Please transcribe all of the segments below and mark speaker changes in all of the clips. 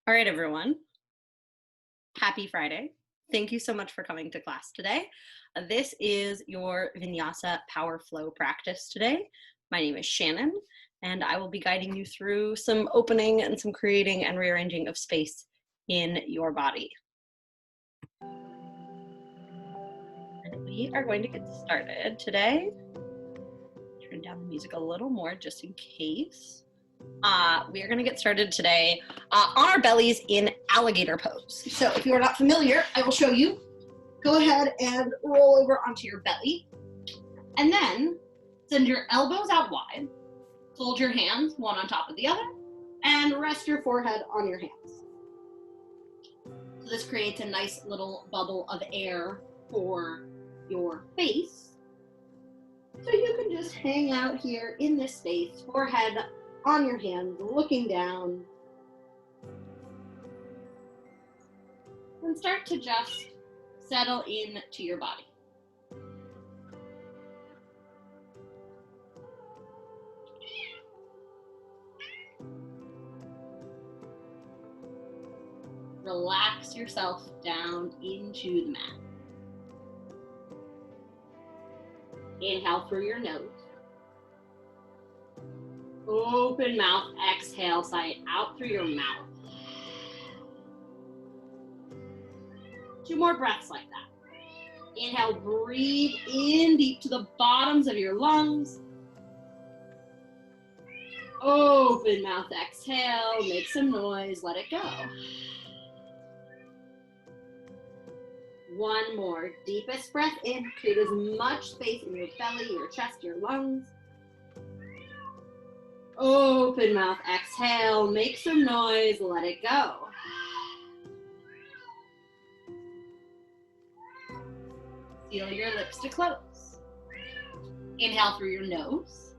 Speaker 1: All right, everyone. Happy Friday. Thank you so much for coming to class today. This is your Vinyasa Power Flow practice today. My name is Shannon, and I will be guiding you through some opening and some creating and rearranging of space in your body. And we are going to get started today. Turn down the music a little more just in case. We are going to get started today on our bellies in alligator pose. So if you are not familiar, I will show you. Go ahead and roll over onto your belly. And then send your elbows out wide. Fold your hands one on top of the other. And rest your forehead on your hands. So this creates a nice little bubble of air for your face. So you can just hang out here in this space, forehead on your hands, looking down. And start to just settle into your body. Relax yourself down into the mat. Inhale through your nose. Open mouth, exhale, sigh it out through your mouth. 2 more breaths like that. Inhale, breathe in deep to the bottoms of your lungs. Open mouth, exhale, make some noise, let it go. 1 more, deepest breath in, create as much space in your belly, your chest, your lungs. Open mouth, exhale, make some noise, let it go. Feel your lips to close. Inhale through your nose.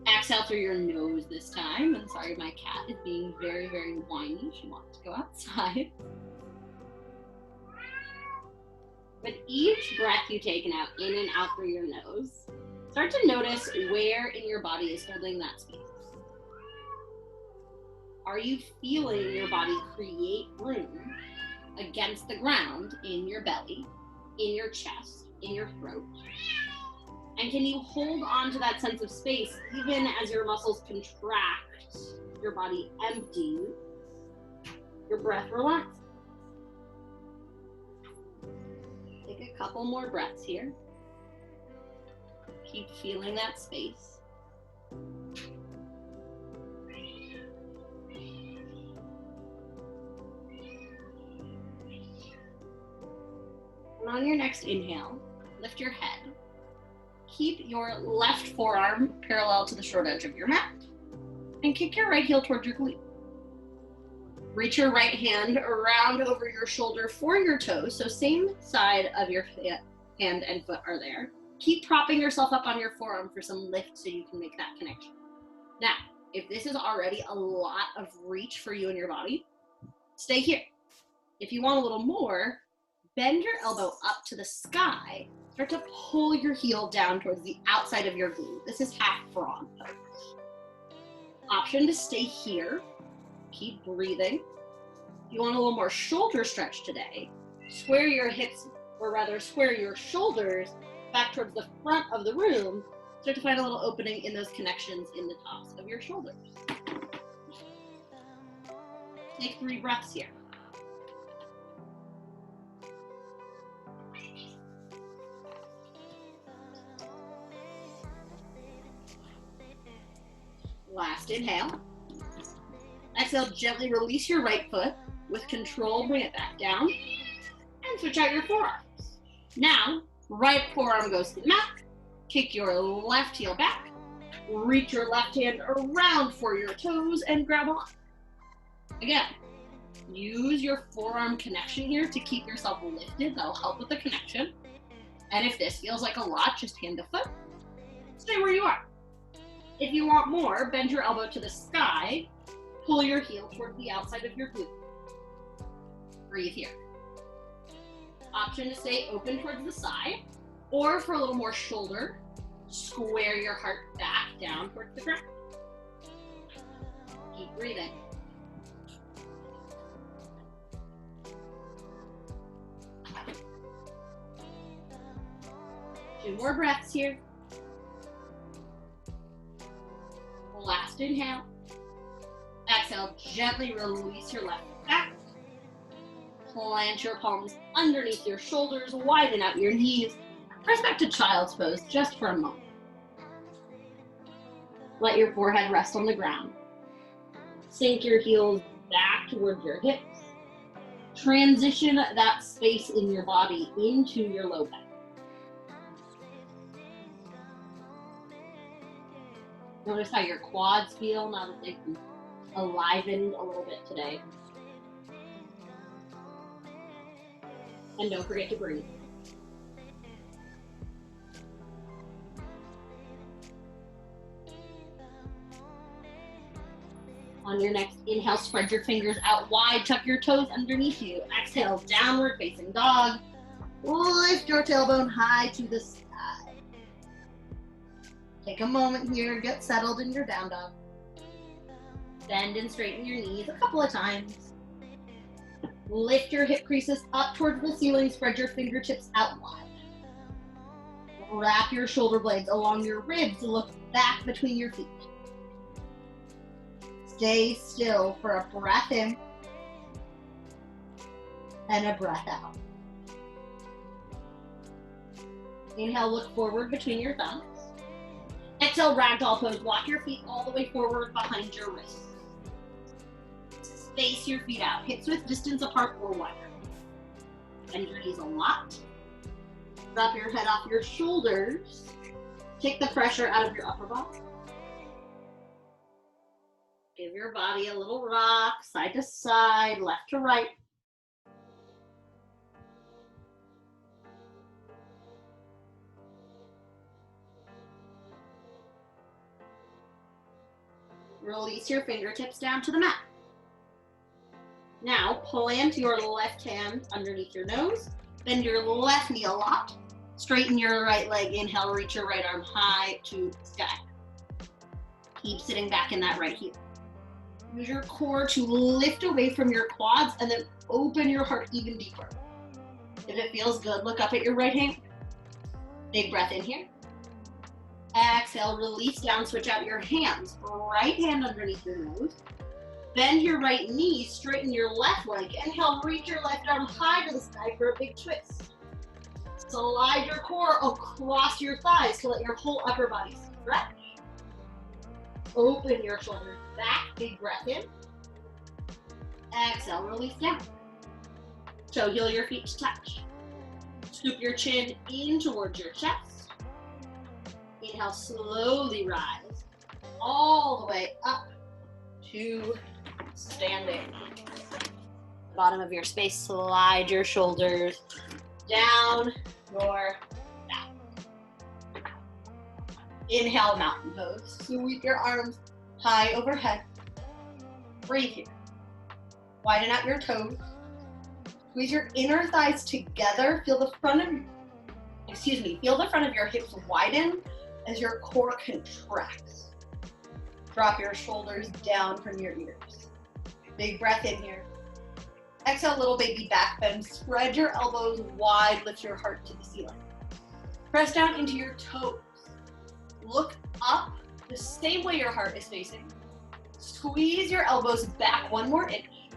Speaker 1: Exhale through your nose this time. And sorry, my cat is being very, very whiny. She wants to go outside. With each breath you take out, in and out through your nose, start to notice where in your body is holding that space. Are you feeling your body create room against the ground in your belly, in your chest, in your throat? And can you hold on to that sense of space even as your muscles contract, your body empties, your breath relaxes? Take a couple more breaths here. Keep feeling that space. And on your next inhale, lift your head. Keep your left forearm parallel to the short edge of your mat. And kick your right heel towards your glute. Reach your right hand around over your shoulder for your toes, so same side of your hand and foot are there. Keep propping yourself up on your forearm for some lift so you can make that connection. Now, if this is already a lot of reach for you and your body, stay here. If you want a little more, bend your elbow up to the sky. Start to pull your heel down towards the outside of your glute. This is half frog pose. Option to stay here. Keep breathing. If you want a little more shoulder stretch today, square your hips, or rather square your shoulders back towards the front of the room. Start to find a little opening in those connections in the tops of your shoulders. Take 3 breaths here. Last inhale. Exhale, gently release your right foot. With control, bring it back down. And switch out your forearms. Now, right forearm goes to the mat. Kick your left heel back. Reach your left hand around for your toes and grab on. Again, use your forearm connection here to keep yourself lifted. That'll help with the connection. And if this feels like a lot, just hand to foot. Stay where you are. If you want more, bend your elbow to the sky. Pull your heel towards the outside of your glute. Breathe here. Option to stay open towards the side, or for a little more shoulder, square your heart back down towards the ground. Keep breathing. 2 more breaths here. Last inhale. Exhale, gently release your left back. Plant your palms underneath your shoulders, widen out your knees. Press back to child's pose just for a moment. Let your forehead rest on the ground. Sink your heels back towards your hips. Transition that space in your body into your low back. Notice how your quads feel now that they've been enlivened a little bit today. And don't forget to breathe. On your next inhale, spread your fingers out wide, tuck your toes underneath you. Exhale, downward facing dog. Lift your tailbone high to the sky. Take a moment here, get settled in your down dog. Bend and straighten your knees a couple of times. Lift your hip creases up towards the ceiling, spread your fingertips out wide. Wrap your shoulder blades along your ribs, look back between your feet. Stay still for a breath in and a breath out. Inhale, look forward between your thumbs. Exhale, ragdoll pose. Walk your feet all the way forward behind your wrists. Space your feet out, hips width distance apart or wider. Bend your knees a lot. Drop your head off your shoulders. Take the pressure out of your upper body. Give your body a little rock, side to side, left to right. Release your fingertips down to the mat. Now, plant your left hand underneath your nose. Bend your left knee a lot. Straighten your right leg. Inhale, reach your right arm high to the sky. Keep sitting back in that right heel. Use your core to lift away from your quads and then open your heart even deeper. If it feels good, look up at your right hand. Big breath in here. Exhale, release down, switch out your hands. Right hand underneath your nose. Bend your right knee, straighten your left leg. Inhale, reach your left arm high to the sky for a big twist. Slide your core across your thighs to let your whole upper body stretch. Open your shoulders back, big breath in. Exhale, release down. Toe heel your feet to touch. Scoop your chin in towards your chest. Inhale, slowly rise all the way up to standing. Bottom of your space, slide your shoulders down your back. Inhale, mountain pose. Sweep your arms high overhead. Breathe here. Widen out your toes. Squeeze your inner thighs together. Feel the front of your hips widen as your core contracts. Drop your shoulders down from your ears. Big breath in here. Exhale, little baby back bend. Spread your elbows wide, lift your heart to the ceiling. Press down into your toes. Look up the same way your heart is facing. Squeeze your elbows back one more inch.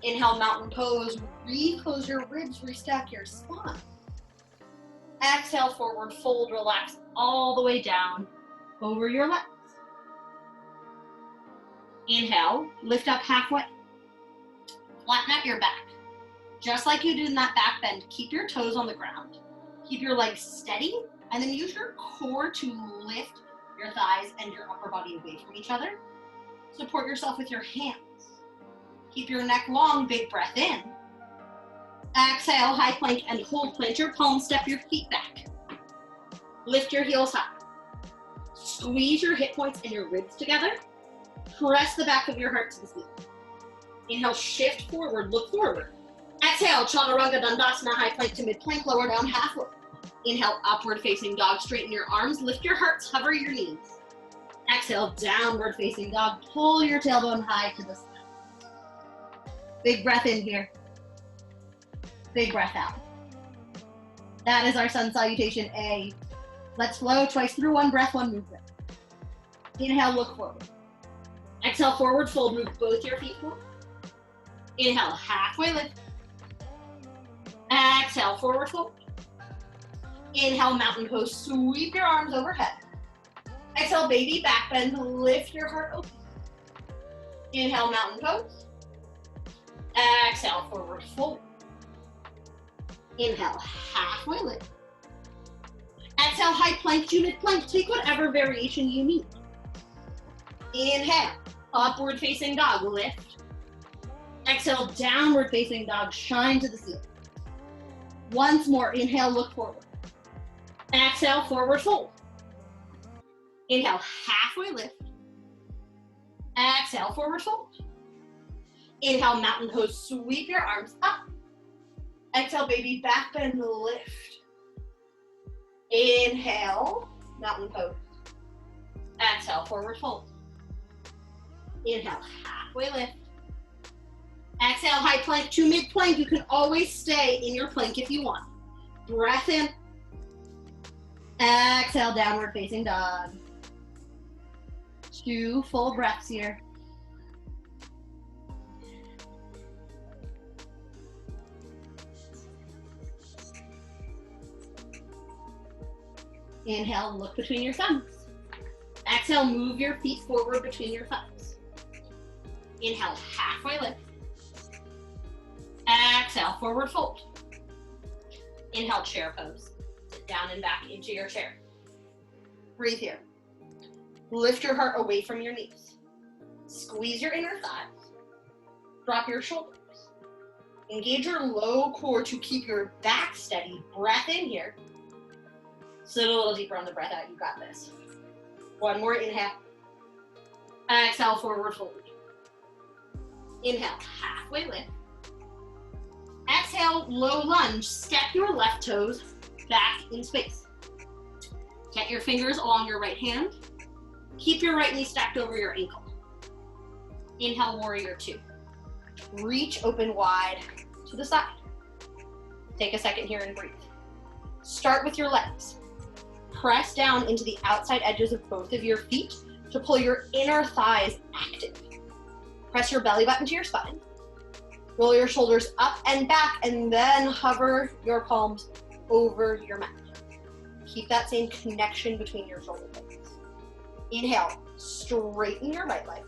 Speaker 1: Inhale, mountain pose. Reclose your ribs, restack your spine. Exhale, forward fold, relax all the way down over your legs. Inhale, lift up halfway. Flatten out your back. Just like you did in that back bend, keep your toes on the ground. Keep your legs steady, and then use your core to lift your thighs and your upper body away from each other. Support yourself with your hands. Keep your neck long, big breath in. Exhale, high plank and hold. Plant your palms, step your feet back. Lift your heels high. Squeeze your hip points and your ribs together. Press the back of your heart to the ceiling. Inhale, shift forward, look forward. Exhale, Chaturanga Dandasana, high plank to mid plank, lower down halfway. Inhale, upward facing dog, straighten your arms, lift your hearts, hover your knees. Exhale, downward facing dog, pull your tailbone high to the sky. Big breath in here. Big breath out. That is our sun salutation A. Let's flow twice through, one breath, one movement. Inhale, look forward. Exhale, forward fold, move both your feet forward. Inhale, halfway lift. Exhale, forward fold. Inhale, mountain pose, sweep your arms overhead. Exhale, baby back bend, lift your heart open. Inhale, mountain pose. Exhale, forward fold. Inhale, halfway lift. Exhale, high plank to mid plank. Take whatever variation you need. Inhale, upward facing dog, lift. Exhale, downward facing dog, shine to the ceiling. Once more, inhale, look forward. Exhale, forward fold. Inhale, halfway lift. Exhale, forward fold. Inhale, mountain pose, sweep your arms up. Exhale, baby back bend, lift. Inhale, mountain pose. Exhale, forward fold. Inhale, halfway lift. Exhale, high plank to mid plank. You can always stay in your plank if you want. Breath in. Exhale, downward facing dog. 2 full breaths here. Inhale, look between your thumbs. Exhale, move your feet forward between your thumbs. Inhale, halfway lift. Exhale, forward fold. Inhale, chair pose. Sit down and back into your chair. Breathe here. Lift your heart away from your knees. Squeeze your inner thighs. Drop your shoulders. Engage your low core to keep your back steady. Breath in here. Sit a little deeper on the breath out. You got this. One more inhale. Exhale, forward fold. Inhale, halfway lift. Exhale, low lunge. Step your left toes back in space. Get your fingers along your right hand. Keep your right knee stacked over your ankle. Inhale, warrior 2. Reach open wide to the side. Take a second here and breathe. Start with your legs. Press down into the outside edges of both of your feet to pull your inner thighs active. Press your belly button to your spine. Roll your shoulders up and back, and then hover your palms over your mat. Keep that same connection between your shoulder blades. Inhale, straighten your right leg.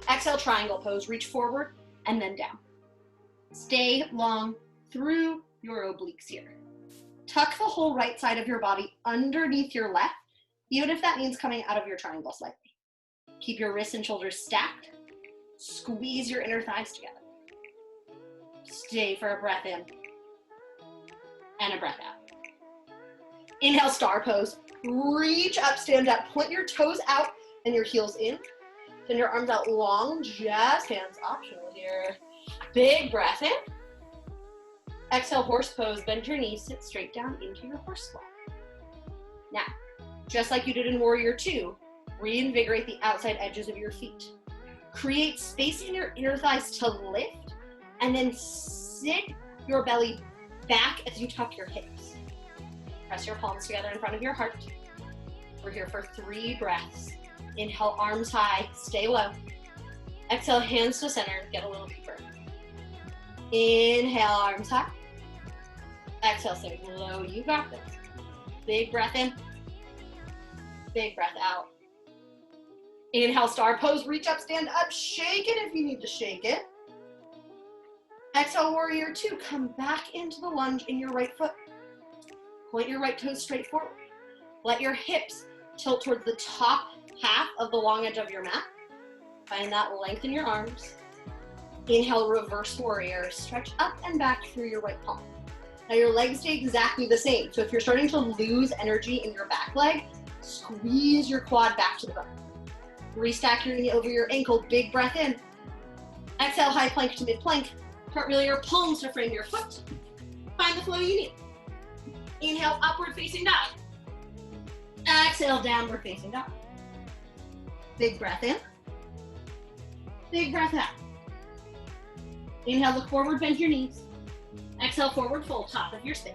Speaker 1: Exhale, triangle pose, reach forward and then down. Stay long through your obliques here. Tuck the whole right side of your body underneath your left, even if that means coming out of your triangle slightly. Keep your wrists and shoulders stacked. Squeeze your inner thighs together. Stay for a breath in and a breath out. Inhale, star pose. Reach up, stand up. Point your toes out and your heels in. Send your arms out long, just hands optional here. Big breath in. Exhale, horse pose. Bend your knees, sit straight down into your horse squat. Now, just like you did in Warrior 2, reinvigorate the outside edges of your feet. Create space in your inner thighs to lift, and then sit your belly back as you tuck your hips. Press your palms together in front of your heart. We're here for 3 breaths. Inhale, arms high, stay low. Exhale, hands to center, get a little deeper. Inhale, arms high. Exhale, stay low, you got this. Big breath in. Big breath out. Inhale, star pose, reach up, stand up, shake it if you need to shake it. Exhale, warrior 2, come back into the lunge in your right foot. Point your right toes straight forward. Let your hips tilt towards the top half of the long edge of your mat. Find that length in your arms. Inhale, reverse warrior. Stretch up and back through your right palm. Now your legs stay exactly the same. So if you're starting to lose energy in your back leg, squeeze your quad back to the bone. Restack your knee over your ankle. Big breath in. Exhale, high plank to mid plank. Cartwheel your palms to frame your foot. Find the flow you need. Inhale, upward facing dog. Exhale, downward facing dog. Big breath in. Big breath out. Inhale, look forward, bend your knees. Exhale, forward fold, top of your space.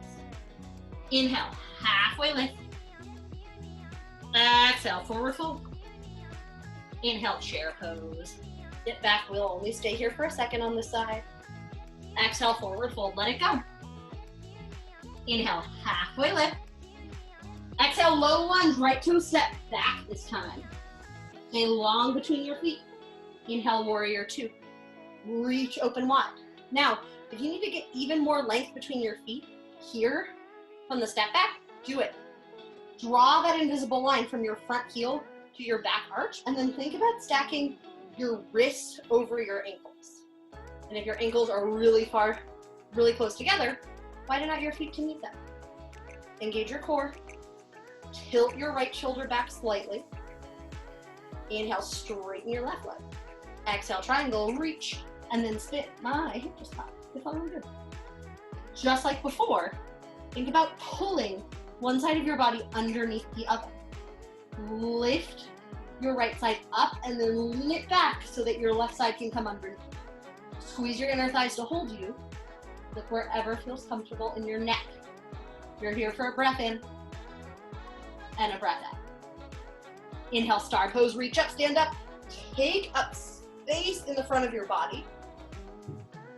Speaker 1: Inhale, halfway lift. Exhale, forward fold. Inhale, chair pose. Get back, we'll only stay here for a second on this side. Exhale, forward fold, let it go. Inhale, halfway lift. Exhale, low lunge, right toe step back this time. Stay long between your feet. Inhale, warrior two. Reach open wide. Now, if you need to get even more length between your feet here from the step back, do it. Draw that invisible line from your front heel to your back arch, and then think about stacking your wrists over your ankles. And if your ankles are really far, really close together, widen out your feet to meet them. Engage your core. Tilt your right shoulder back slightly. Inhale, straighten your left leg. Exhale, triangle, reach, and then spin. My hip just popped. It felt really good. Just like before, think about pulling one side of your body underneath the other. Lift your right side up and then lean it back so that your left side can come underneath. Squeeze your inner thighs to hold you. Look wherever feels comfortable in your neck. You're here for a breath in and a breath out. Inhale, star pose, reach up, stand up. Take up space in the front of your body.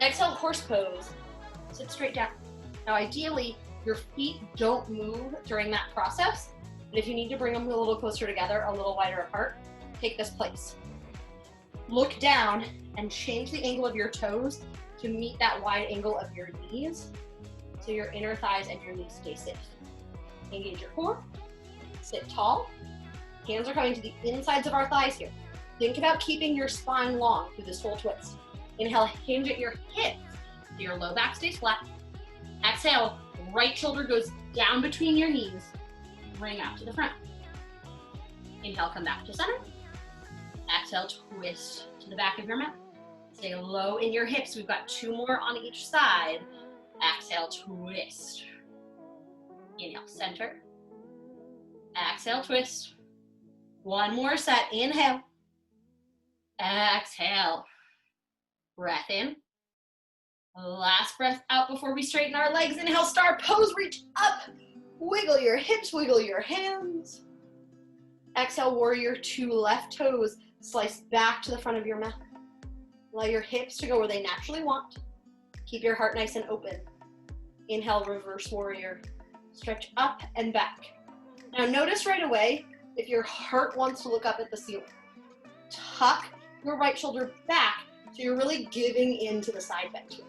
Speaker 1: Exhale, horse pose. Sit straight down. Now, ideally, your feet don't move during that process, but if you need to bring them a little closer together, a little wider apart, take this place. Look down and change the angle of your toes to meet that wide angle of your knees, so your inner thighs and your knees stay safe. Engage your core, sit tall. Hands are coming to the insides of our thighs here. Think about keeping your spine long through this whole twist. Inhale, hinge at your hips so your low back stays flat. Exhale, right shoulder goes down between your knees. Bring out to the front. Inhale, come back to center. Exhale, twist to the back of your mat. Stay low in your hips. We've got two more on each side. Exhale, twist. Inhale, center. Exhale, twist. One more set. Inhale. Exhale. Breath in. Last breath out before we straighten our legs. Inhale, star pose, reach up. Wiggle your hips, wiggle your hands. Exhale, warrior two, left toes slice back to the front of your mat. Allow your hips to go where they naturally want. Keep your heart nice and open. Inhale, reverse warrior. Stretch up and back. Now notice right away if your heart wants to look up at the ceiling. Tuck your right shoulder back so you're really giving into the side bend here.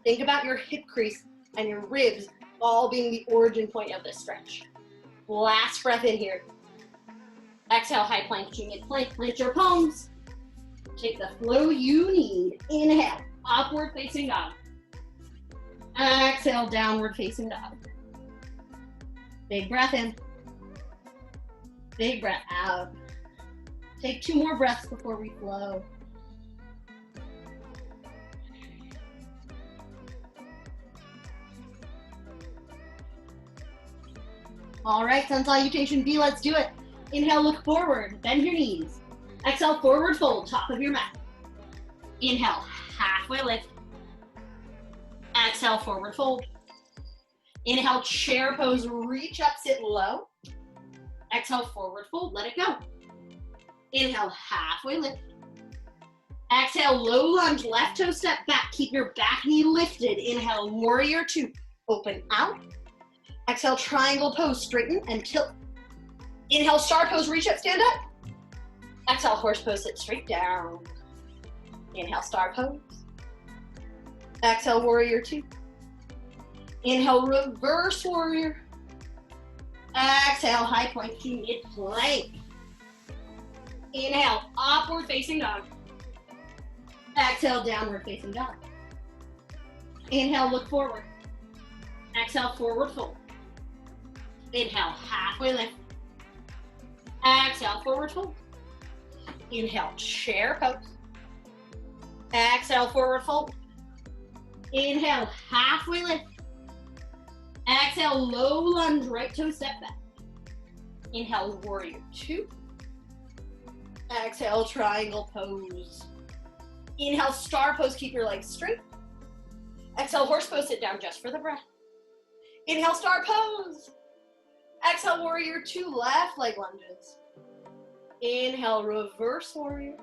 Speaker 1: Think about your hip crease and your ribs all being the origin point of this stretch. Last breath in here. Exhale, high plank to mid plank. Plant your palms. Take the flow you need. Inhale, upward facing dog. Exhale, downward facing dog. Big breath in. Big breath out. Take two more breaths before we flow. All right, sun salutation B, let's do it. Inhale, look forward, bend your knees. Exhale, forward fold, top of your mat. Inhale, halfway lift. Exhale, forward fold. Inhale, chair pose, reach up, sit low. Exhale, forward fold, let it go. Inhale, halfway lift. Exhale, low lunge, left toe step back. Keep your back knee lifted. Inhale, warrior two, open out. Exhale, triangle pose, straighten and tilt. Inhale, star pose, reach up, stand up. Exhale, horse pose, sit straight down. Inhale, star pose. Exhale, warrior two. Inhale, reverse warrior. Exhale, high plank to mid plank. Inhale, upward facing dog. Exhale, downward facing dog. Inhale, look forward. Exhale, forward fold. Inhale, halfway lift. Exhale, forward fold. Inhale, chair pose. Exhale, forward fold. Inhale, halfway lift. Exhale, low lunge, right toe step back. Inhale, warrior two. Exhale, triangle pose. Inhale, star pose, keep your legs straight. Exhale, horse pose, sit down just for the breath. Inhale, star pose. Exhale, warrior two, left leg lunges. Inhale, reverse warrior.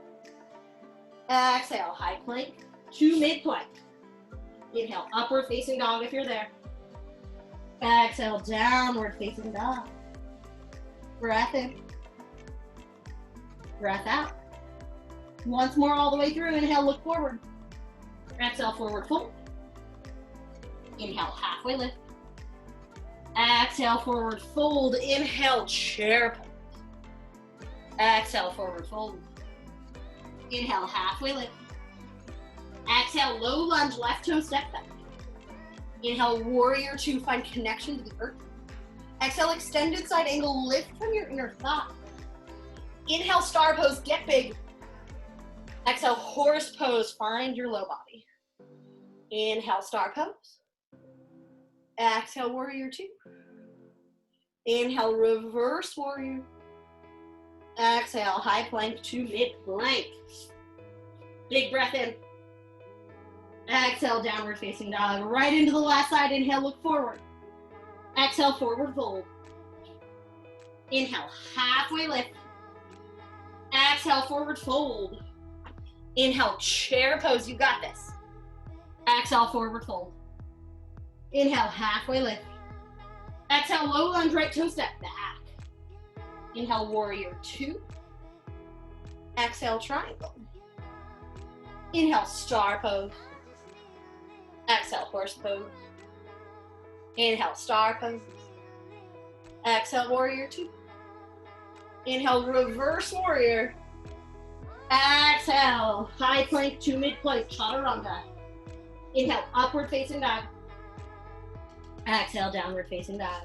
Speaker 1: Exhale, high plank to mid plank. Inhale, upward facing dog if you're there. Exhale, downward facing dog. Breath in. Breath out. Once more all the way through. Inhale, look forward. Exhale, forward fold. Inhale, halfway lift. Exhale, forward fold. Inhale, chair pose. Exhale, forward fold. Inhale, halfway lift. Exhale, low lunge, left toe step back. Inhale, warrior two, find connection to the earth. Exhale, extended side angle, lift from your inner thigh. Inhale, star pose, get big. Exhale, horse pose, find your low body. Inhale, star pose. Exhale, warrior two. Inhale, reverse warrior. Exhale, high plank to mid plank. Big breath in. Exhale, downward facing dog. Right into the left side. Inhale, look forward. Exhale, forward fold. Inhale, halfway lift. Exhale, forward fold. Inhale, chair pose. You got this. Exhale, forward fold. Inhale, halfway lift. Exhale, low lunge, right toe step back. Inhale, warrior two. Exhale, triangle. Inhale, star pose. Exhale, horse pose. Inhale, star pose. Exhale, warrior two. Inhale, reverse warrior. Exhale, high plank to mid plank, chaturanga. Inhale, upward facing dog. Exhale, downward facing dog.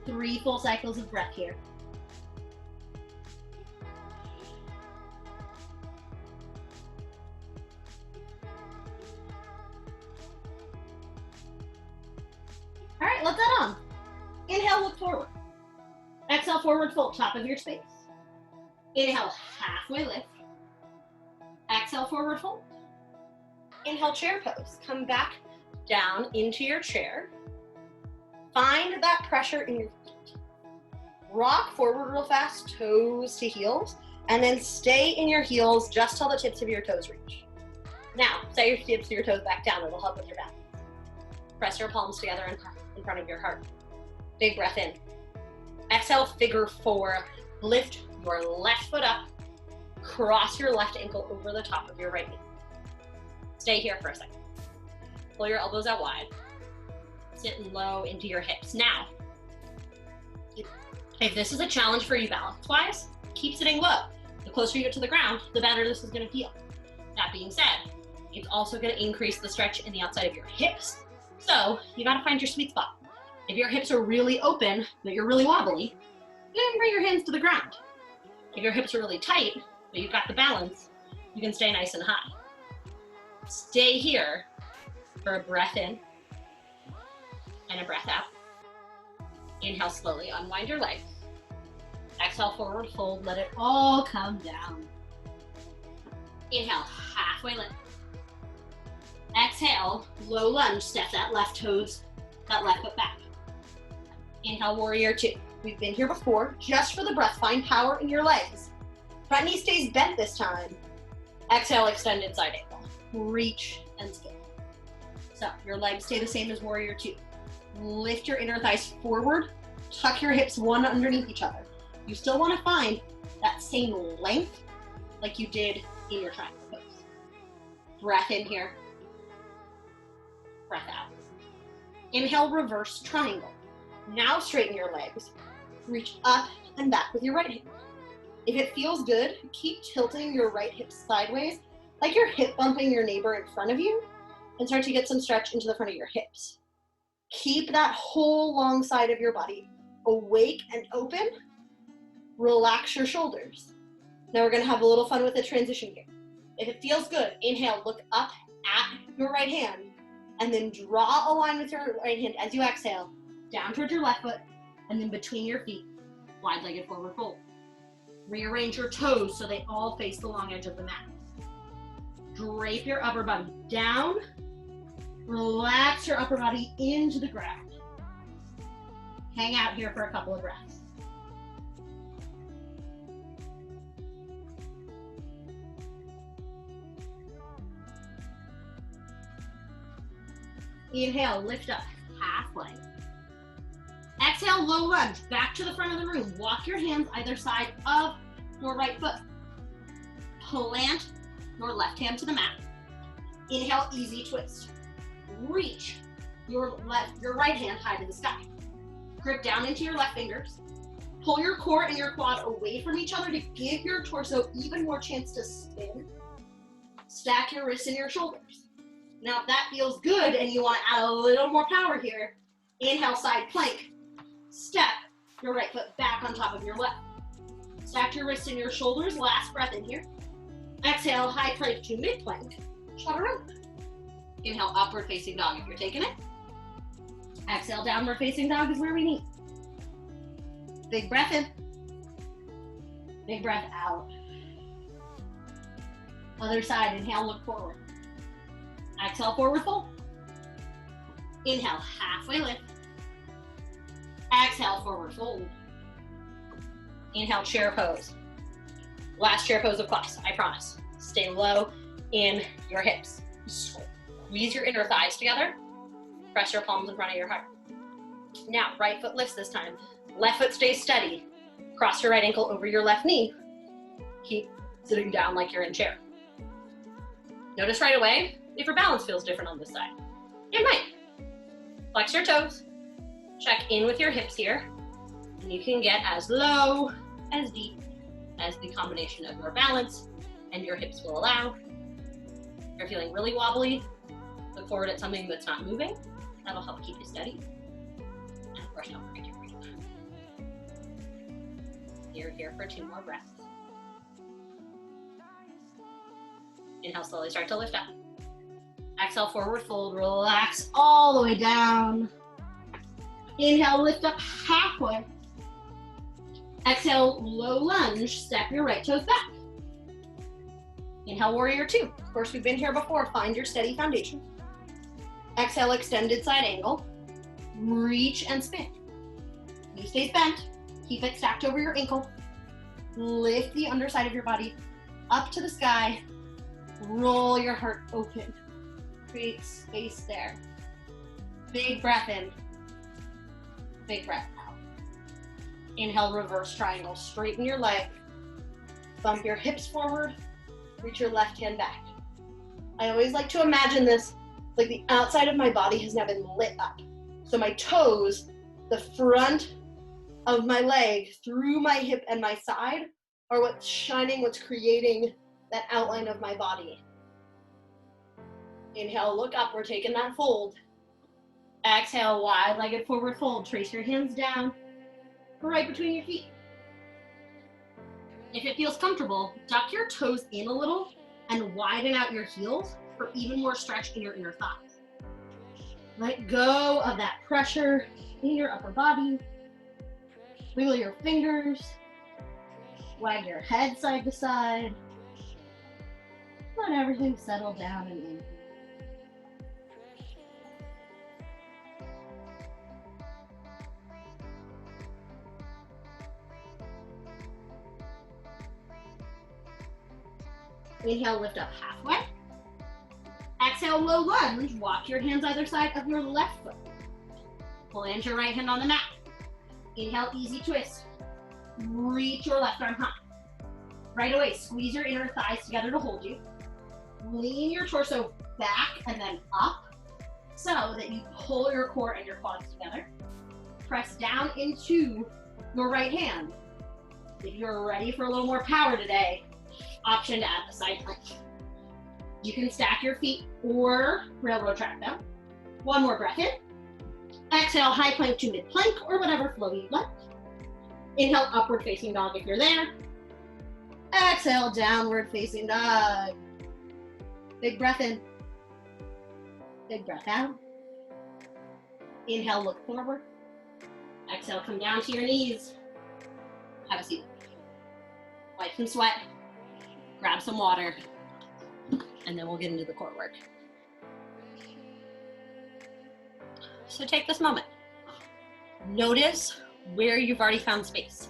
Speaker 1: 3 full cycles of breath here. All right, let's add on. Inhale, look forward. Exhale, forward fold, top of your space. Inhale, halfway lift. Exhale, forward fold. Inhale, chair pose. Come back down into your chair. Find that pressure in your feet. Rock forward real fast, toes to heels, and then stay in your heels just till the tips of your toes reach. Now, set your tips of your toes back down. It'll help with your balance. Press your palms together in front of your heart. Big breath in. Exhale, figure four. Lift your left foot up. Cross your left ankle over the top of your right knee. Stay here for a second. Pull your elbows out wide. Sit low into your hips. Now, if this is a challenge for you balance-wise, keep sitting low. The closer you get to the ground, the better this is going to feel. That being said, it's also going to increase the stretch in the outside of your hips. So you got to find your sweet spot. If your hips are really open, but you're really wobbly, you can bring your hands to the ground. If your hips are really tight, but you've got the balance, you can stay nice and high. Stay here for a breath in and a breath out. Inhale slowly, unwind your legs. Exhale, forward fold, let it all come down. Inhale, halfway lift. Exhale, low lunge, step that left toes, that left foot back. Inhale, warrior two. We've been here before. Just for the breath, find power in your legs. Front knee stays bent this time. Exhale, extended side angle. Reach and skip. So your legs stay the same as warrior two. Lift your inner thighs forward. Tuck your hips one underneath each other. You still want to find that same length like you did in your triangle pose. Breath in here. Breath out. Inhale, reverse triangle. Now straighten your legs. Reach up and back with your right hand. If it feels good, keep tilting your right hip sideways, like you're hip bumping your neighbor in front of you, and start to get some stretch into the front of your hips. Keep that whole long side of your body awake and open. Relax your shoulders. Now we're going to have a little fun with the transition here. If it feels good, inhale, look up at your right hand, and then draw a line with your right hand as you exhale, down towards your left foot, and then between your feet, wide-legged forward fold. Rearrange your toes so they all face the long edge of the mat. Drape your upper body down. Relax your upper body into the ground. Hang out here for a couple of breaths. Inhale, lift up halfway. Exhale, low lunge, back to the front of the room. Walk your hands either side of your right foot. Plant your left hand to the mat. Inhale, easy twist. Reach your right hand high to the sky. Grip down into your left fingers. Pull your core and your quad away from each other to give your torso even more chance to spin. Stack your wrists and your shoulders. Now if that feels good and you want to add a little more power here, inhale, side plank. Step your right foot back on top of your left. Stack your wrists and your shoulders. Last breath in here. Exhale, high plank to mid plank. Chaturanga. Inhale, upward facing dog if you're taking it. Exhale, downward facing dog is where we need. Big breath in. Big breath out. Other side, inhale, look forward. Exhale, forward fold. Inhale, halfway lift. Exhale, forward fold. Inhale, chair pose. Last chair pose of class, I promise. Stay low in your hips. Squeeze your inner thighs together. Press your palms in front of your heart. Now, right foot lifts this time. Left foot stays steady. Cross your right ankle over your left knee. Keep sitting down like you're in chair. Notice right away if your balance feels different on this side. It might. Flex your toes. Check in with your hips here. And you can get as low, as deep as the combination of your balance and your hips will allow. If you're feeling really wobbly, look forward at something that's not moving. That'll help keep you steady. And of course, don't forget your breath. You're here for 2 more breaths. Inhale, slowly start to lift up. Exhale, forward fold, relax all the way down. Inhale, lift up halfway. Exhale, low lunge, step your right toes back. Inhale, warrior 2. Of course, we've been here before. Find your steady foundation. Exhale, extended side angle. Reach and spin. Knee stays bent. Keep it stacked over your ankle. Lift the underside of your body up to the sky. Roll your heart open. Create space there. Big breath in. Big breath out. Inhale, reverse triangle. Straighten your leg. Bump your hips forward. Reach your left hand back. I always like to imagine this like the outside of my body has now been lit up. So my toes, the front of my leg through my hip and my side are what's shining, what's creating that outline of my body. Inhale, look up, we're taking that fold. Exhale, wide-legged forward fold. Trace your hands down, right between your feet. If it feels comfortable, duck your toes in a little and widen out your heels for even more stretch in your inner thighs. Let go of that pressure in your upper body. Wiggle your fingers. Wag your head side to side. Let everything settle down and in. Inhale, lift up halfway. Exhale, low lunge. Walk your hands either side of your left foot. Plant your right hand on the mat. Inhale, easy twist. Reach your left arm high. Right away, squeeze your inner thighs together to hold you. Lean your torso back and then up so that you pull your core and your quads together. Press down into your right hand. If you're ready for a little more power today, option to add the side plank. You can stack your feet or railroad track them. 1 more breath in. Exhale, high plank to mid plank or whatever flow you'd like. Inhale, upward facing dog if you're there. Exhale, downward facing dog. Big breath in. Big breath out. Inhale, look forward. Exhale, come down to your knees. Have a seat. Wipe some sweat. Grab some water. And then we'll get into the core work. So take this moment. Notice where you've already found space.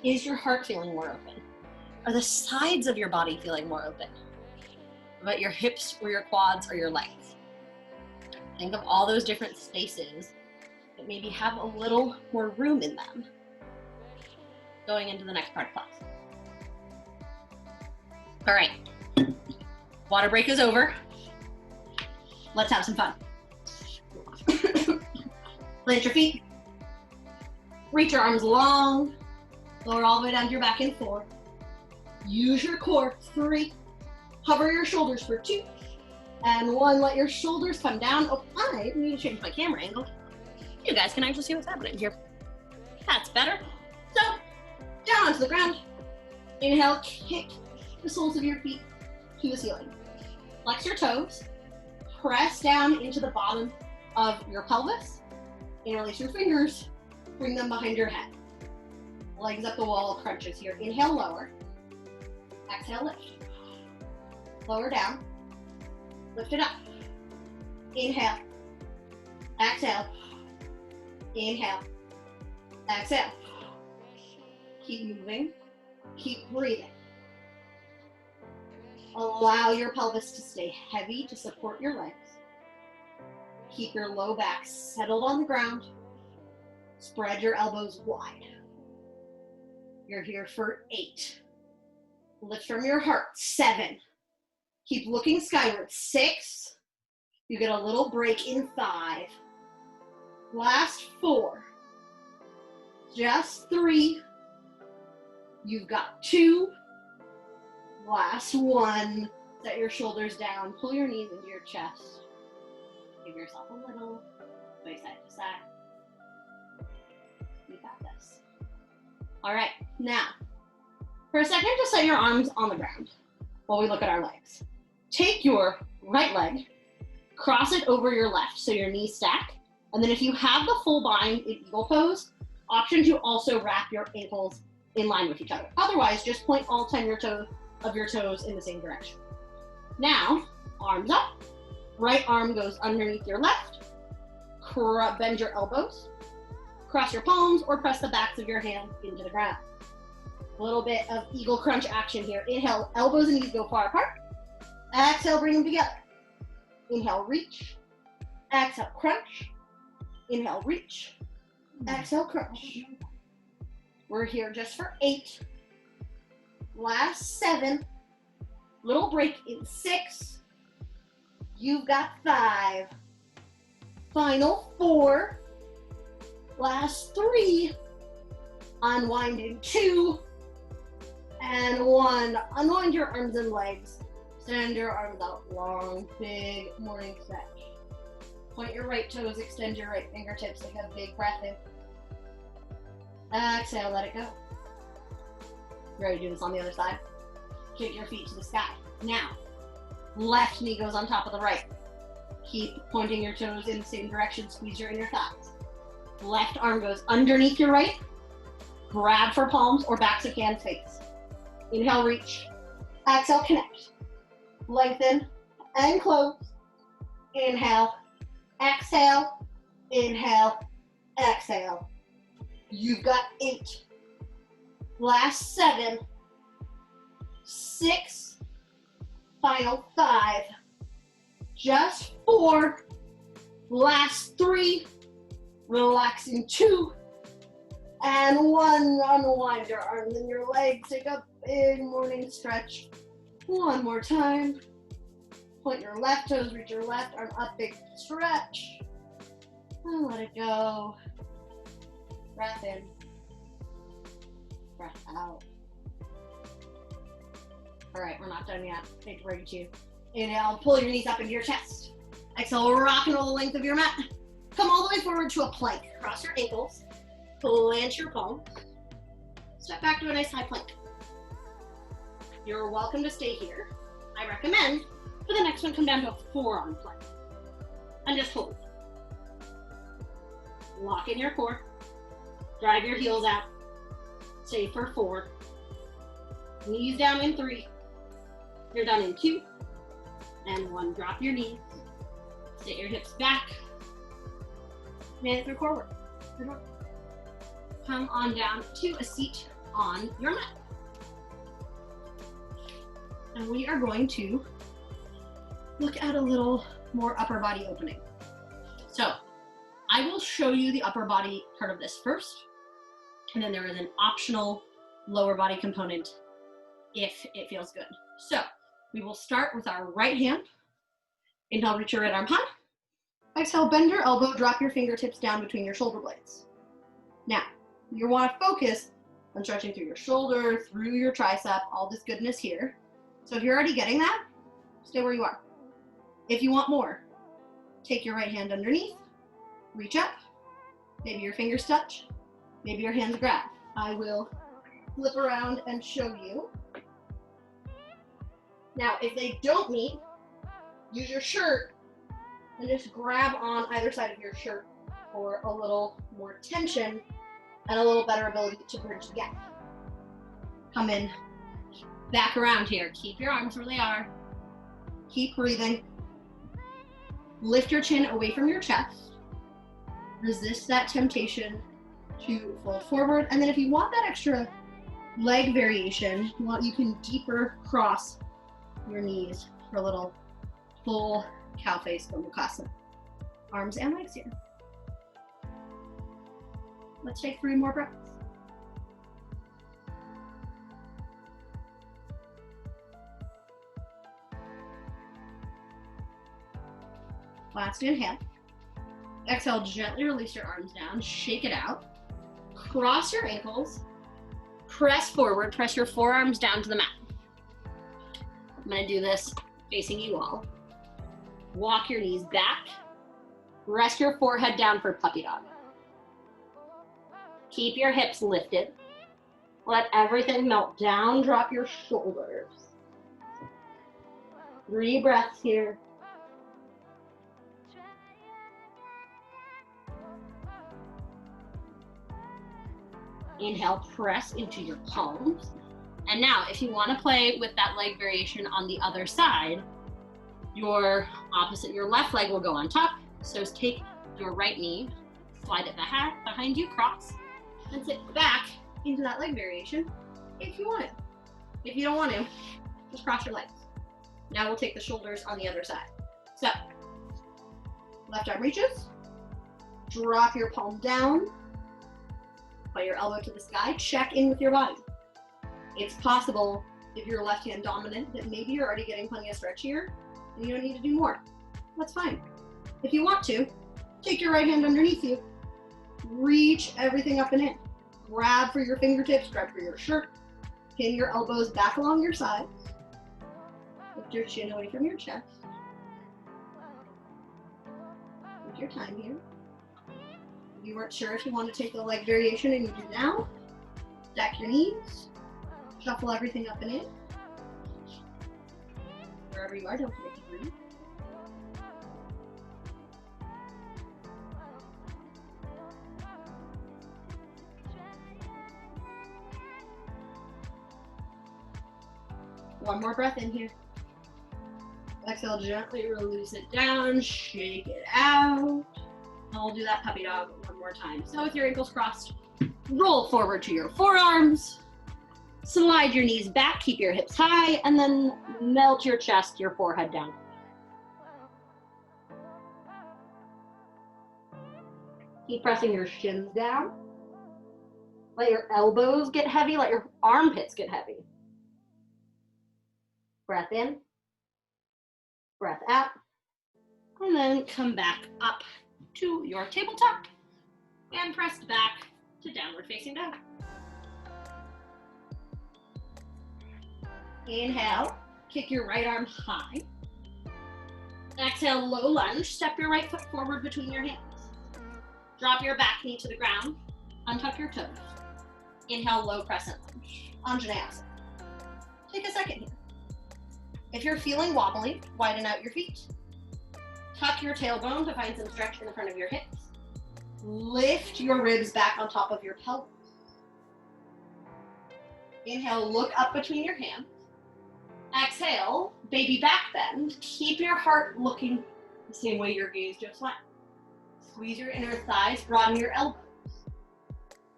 Speaker 1: Is your heart feeling more open? Are the sides of your body feeling more open? What about your hips or your quads or your legs? Think of all those different spaces that maybe have a little more room in them going into the next part of class. All right, water break is over. Let's have some fun. Plant your feet. Reach your arms long. Lower all the way down to your back in 4. Use your core, 3. Hover your shoulders for 2. And 1, let your shoulders come down. Oh, I need to change my camera angle. You guys can actually see what's happening here. That's better. So, down onto the ground. Inhale, kick the soles of your feet to the ceiling. Flex your toes. Press down into the bottom of your pelvis. Interlace your fingers. Bring them behind your head. Legs up the wall, crunches here. Inhale, lower. Exhale, lift. Lower down. Lift it up. Inhale. Exhale. Inhale. Exhale. Keep moving. Keep breathing. Allow your pelvis to stay heavy to support your legs. Keep your low back settled on the ground. Spread your elbows wide. You're here for 8. Lift from your heart, 7. Keep looking skyward, 6. You get a little break in 5. Last 4. Just 3. You've got 2. Last 1. Set your shoulders down, pull your knees into your chest. Give yourself a little, sway side to side. You got this. All right, now, for a second, just set your arms on the ground while we look at our legs. Take your right leg, cross it over your left so your knees stack, and then if you have the full bind in eagle pose, option to also wrap your ankles in line with each other. Otherwise, just point all 10 of your toes in the same direction. Now, arms up, right arm goes underneath your left, bend your elbows, cross your palms, or press the backs of your hands into the ground. A little bit of eagle crunch action here. Inhale, elbows and knees go far apart. Exhale, bring them together. Inhale, reach. Exhale, crunch. Inhale, reach. Exhale, crunch. We're here just for 8. Last 7. Little break in 6. You've got 5. Final 4. Last 3. Unwind in 2. And 1. Unwind your arms and legs. Extend your arms out long, big morning stretch. Point your right toes, extend your right fingertips, take a big breath in. Exhale, let it go. Ready to do this on the other side? Kick your feet to the sky. Now, left knee goes on top of the right. Keep pointing your toes in the same direction, squeeze your inner thighs. Left arm goes underneath your right. Grab for palms or backs of hands face. Inhale, reach. Exhale, connect. Lengthen and close. Inhale, exhale, inhale, exhale. You've got 8. Last 7. 6. Final 5. Just 4. Last 3. Relaxing 2. And 1. Unwind your arms and your legs. Take a big morning stretch. One more time. Point your left toes, reach your left arm up, big stretch. And let it go. Breath in. Breath out. All right, we're not done yet. Take a break, 2. Inhale, pull your knees up into your chest. Exhale, rock and roll the length of your mat. Come all the way forward to a plank. Cross your ankles. Plant your palms. Step back to a nice high plank. You're welcome to stay here. I recommend for the next one, come down to a forearm plank. And just hold. Lock in your core. Drive your heels out. Stay for 4. Knees down in 3. You're done in 2. And 1. Drop your knees. Sit your hips back. Manage through core work. Good work. come on down to a seat on your mat. And we are going to look at a little more upper body opening. So I will show you the upper body part of this first, and then there is an optional lower body component if it feels good. So we will start with our right hand. Inhale, reach your right arm high. Exhale, bend your elbow, drop your fingertips down between your shoulder blades. Now, you want to focus on stretching through your shoulder, through your tricep, all this goodness here. So if you're already getting that, stay where you are. If you want more, take your right hand underneath, reach up, maybe your fingers touch, maybe your hands grab. I will flip around and show you. Now, if they don't meet, use your shirt and just grab on either side of your shirt for a little more tension and a little better ability to bridge the gap. Come in, back around here. Keep your arms where they are. Keep breathing. Lift your chin away from your chest. Resist that temptation to fold forward. And then if you want that extra leg variation, you can deeper cross your knees for a little full cow face Gomukhasana. Arms and legs here. Let's take 3 more breaths. Last inhale. Exhale, gently release your arms down, shake it out. Cross your ankles, press forward, press your forearms down to the mat. I'm gonna do this facing you all. Walk your knees back, rest your forehead down for puppy dog. Keep your hips lifted. Let everything melt down, drop your shoulders. 3 breaths here. Inhale, press into your palms. And now, if you want to play with that leg variation on the other side, your left leg will go on top. So take your right knee, slide it behind you, cross, and sit back into that leg variation if you want it. If you don't want to, just cross your legs. Now we'll take the shoulders on the other side. So, left arm reaches, drop your palm down, put your elbow to the sky, check in with your body. It's possible, if you're left hand dominant, that maybe you're already getting plenty of stretch here and you don't need to do more. That's fine. If you want to, take your right hand underneath you, reach everything up and in. Grab for your fingertips, grab for your shirt, pin your elbows back along your sides, lift your chin away from your chest. Take your time here. If you weren't sure if you want to take the leg variation and you do now, stack your knees, shuffle everything up and in. Wherever you are, don't forget to breathe. One more breath in here. Exhale, gently release it down, shake it out. And we'll do that puppy dog one more time. So with your ankles crossed, roll forward to your forearms, slide your knees back, keep your hips high, and then melt your chest, your forehead down. Keep pressing your shins down. Let your elbows get heavy, let your armpits get heavy. Breath in, breath out, and then come back up to your tabletop and pressed back to downward facing dog. Inhale, kick your right arm high. Exhale, low lunge, step your right foot forward between your hands. Drop your back knee to the ground, untuck your toes. Inhale, low crescent lunge, Anjaneyasana. Take a second here. If you're feeling wobbly, widen out your feet. Tuck your tailbone to find some stretch in the front of your hips. Lift your ribs back on top of your pelvis. Inhale, look up between your hands. Exhale, baby back bend. Keep your heart looking the same way your gaze just went. Squeeze your inner thighs, broaden your elbows.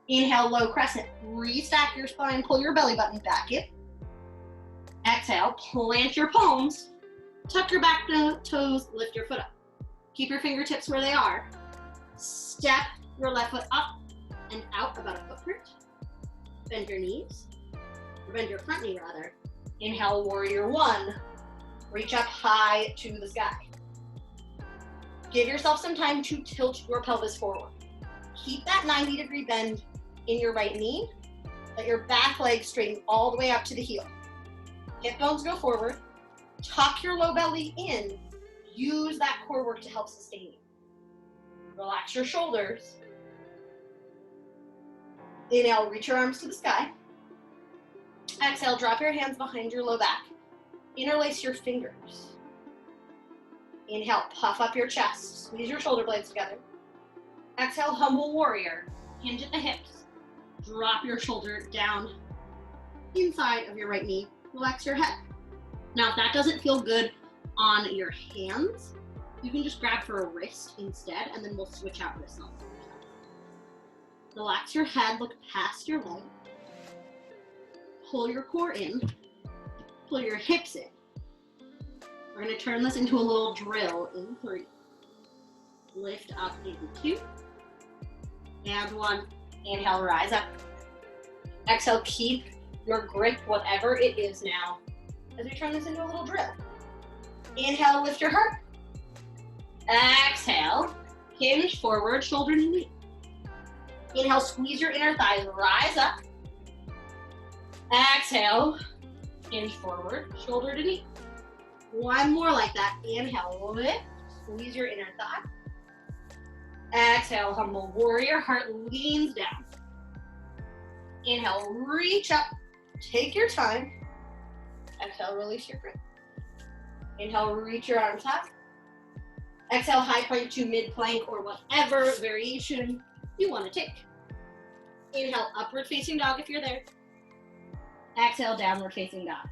Speaker 1: Inhale, low crescent. Restack your spine, pull your belly button back in. Exhale, plant your palms, tuck your back toes, lift your foot up. Keep your fingertips where they are. Step your left foot up and out about a foot. Bend your knees, or bend your front knee rather. Inhale, warrior one. Reach up high to the sky. Give yourself some time to tilt your pelvis forward. Keep that 90-degree bend in your right knee. Let your back leg straighten all the way up to the heel. Hip bones go forward. Tuck your low belly in. Use that core work to help sustain you. Relax your shoulders. Inhale, reach your arms to the sky. Exhale, drop your hands behind your low back. Interlace your fingers. Inhale, puff up your chest. Squeeze your shoulder blades together. Exhale, humble warrior. Hinge at the hips. Drop your shoulder down inside of your right knee. Relax your head. Now, if that doesn't feel good on your hands, you can just grab for a wrist instead, and then we'll switch out wrists on the other side. Relax your head, look past your leg. Pull your core in. Pull your hips in. We're going to turn this into a little drill in 3. Lift up in 2. And 1. Inhale, rise up. Exhale, keep your grip, whatever it is now, as we turn this into a little drill. Inhale, lift your heart. Exhale, hinge forward, shoulder to knee. Inhale, squeeze your inner thighs, rise up. Exhale, hinge forward, shoulder to knee. One more like that. Inhale, lift, squeeze your inner thigh. Exhale, humble warrior, heart leans down. Inhale, reach up, take your time. Exhale, release your grip. Inhale, reach your arms high. Exhale, high plank to mid plank or whatever variation you want to take. Inhale, upward facing dog if you're there. Exhale, downward facing dog.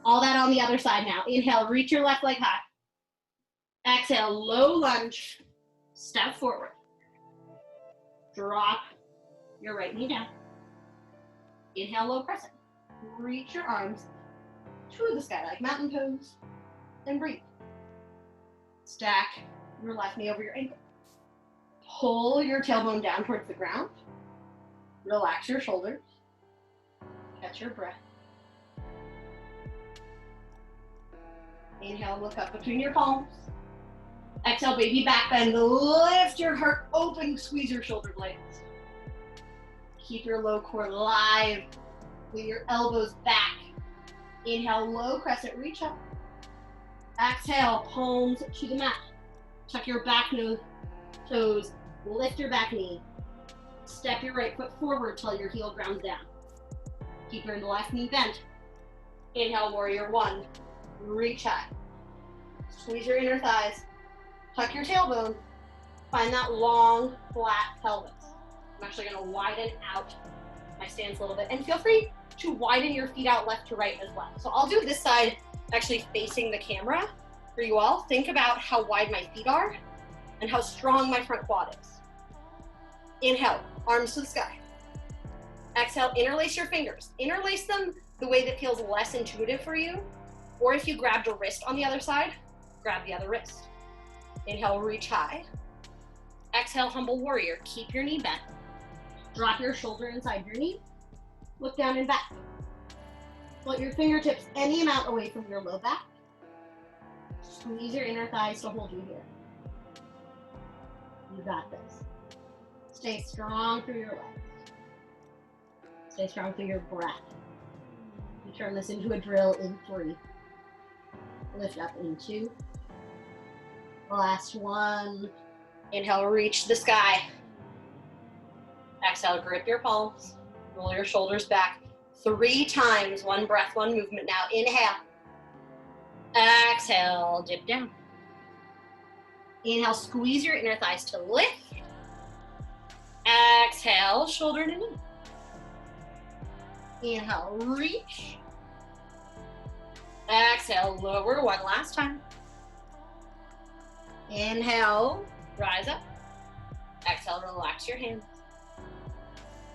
Speaker 1: All that on the other side now. Inhale, reach your left leg high. Exhale, low lunge, step forward. Drop your right knee down. Inhale, low crescent. Reach your arms to the sky like mountain pose and breathe. Stack your left knee over your ankle. Pull your tailbone down towards the ground. Relax your shoulders. Catch your breath. Inhale, look up between your palms. Exhale, baby back bend. Lift your heart open, squeeze your shoulder blades. Keep your low core live with your elbows back. Inhale, low crescent, reach up. Exhale, palms to the mat. Tuck your back toes, lift your back knee. Step your right foot forward till your heel grounds down. Keep your left knee bent. Inhale, warrior one. Reach high. Squeeze your inner thighs. Tuck your tailbone. Find that long, flat pelvis. I'm actually going to widen out my stance a little bit. And feel free to widen your feet out left to right as well. So I'll do this side actually facing the camera for you all. Think about how wide my feet are and how strong my front quad is. Inhale, arms to the sky. Exhale, interlace your fingers. Interlace them the way that feels less intuitive for you. Or if you grabbed a wrist on the other side, grab the other wrist. Inhale, reach high. Exhale, humble warrior. Keep your knee bent. Drop your shoulder inside your knee. Look down and back. Float your fingertips any amount away from your low back. Squeeze your inner thighs to hold you here. You got this. Stay strong through your legs. Stay strong through your breath. You turn this into a drill in 3. Lift up in 2. Last one. Inhale, reach the sky. Exhale, grip your palms. Roll your shoulders back. 3 times. 1 breath, 1 movement. Now inhale. Exhale, dip down. Inhale, squeeze your inner thighs to lift. Exhale, shoulder to knee. Inhale, reach. Exhale, lower. 1 last time. Inhale, rise up. Exhale, relax your hands.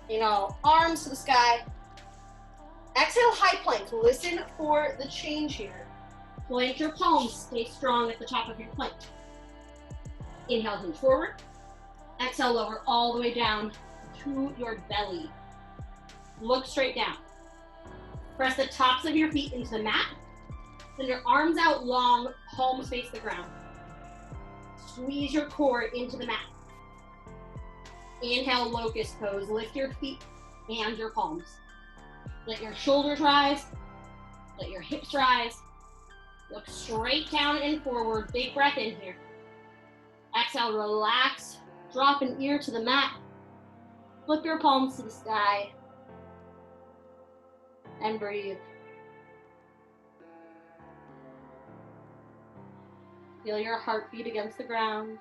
Speaker 1: Inhale, arms to the sky. Exhale, high plank. Listen for the change here. Plant your palms, stay strong at the top of your plank. Inhale, hinge forward. Exhale, lower all the way down to your belly. Look straight down. Press the tops of your feet into the mat. Send your arms out long, palms face the ground. Squeeze your core into the mat. Inhale, locust pose. Lift your feet and your palms. Let your shoulders rise. Let your hips rise. Look straight down and forward. Big breath in here. Exhale, relax. Drop an ear to the mat. Flip your palms to the sky. And breathe. Feel your heartbeat against the ground.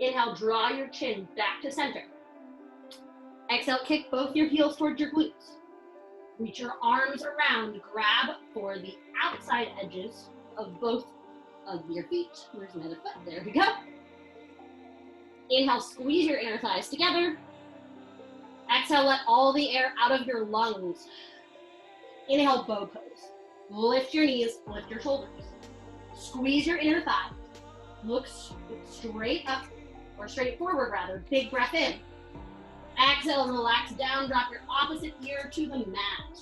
Speaker 1: Inhale, draw your chin back to center. Exhale, kick both your heels towards your glutes. Reach your arms around, grab for the outside edges of both of your feet. Where's my other foot? There we go. Inhale, squeeze your inner thighs together. Exhale, let all the air out of your lungs. Inhale, bow pose. Lift your knees, lift your shoulders. Squeeze your inner thigh. Look straight up, or straight forward rather. Big breath in. Exhale, relax down, drop your opposite ear to the mat.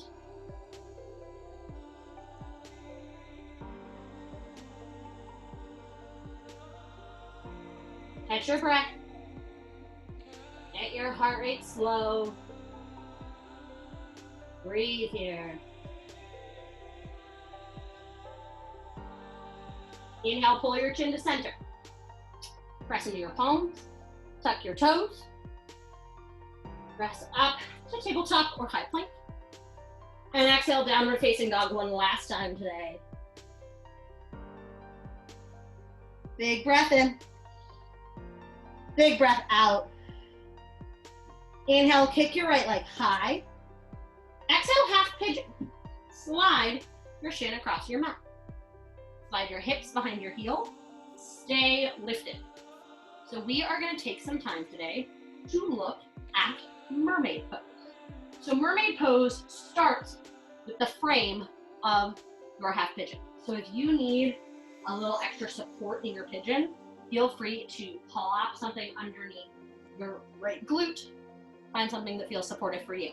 Speaker 1: Catch your breath. Get your heart rate slow. Breathe here. Inhale, pull your chin to center. Press into your palms. Tuck your toes. Press up to tabletop or high plank. And exhale, downward facing dog one last time today. Big breath in. Big breath out. Inhale, kick your right leg high. Exhale, half pigeon. Slide your shin across your mat. Slide your hips behind your heel. Stay lifted. So we are going to take some time today to look at mermaid pose. So mermaid pose starts with the frame of your half pigeon. So if you need a little extra support in your pigeon, feel free to pull up something underneath your right glute. Find something that feels supportive for you.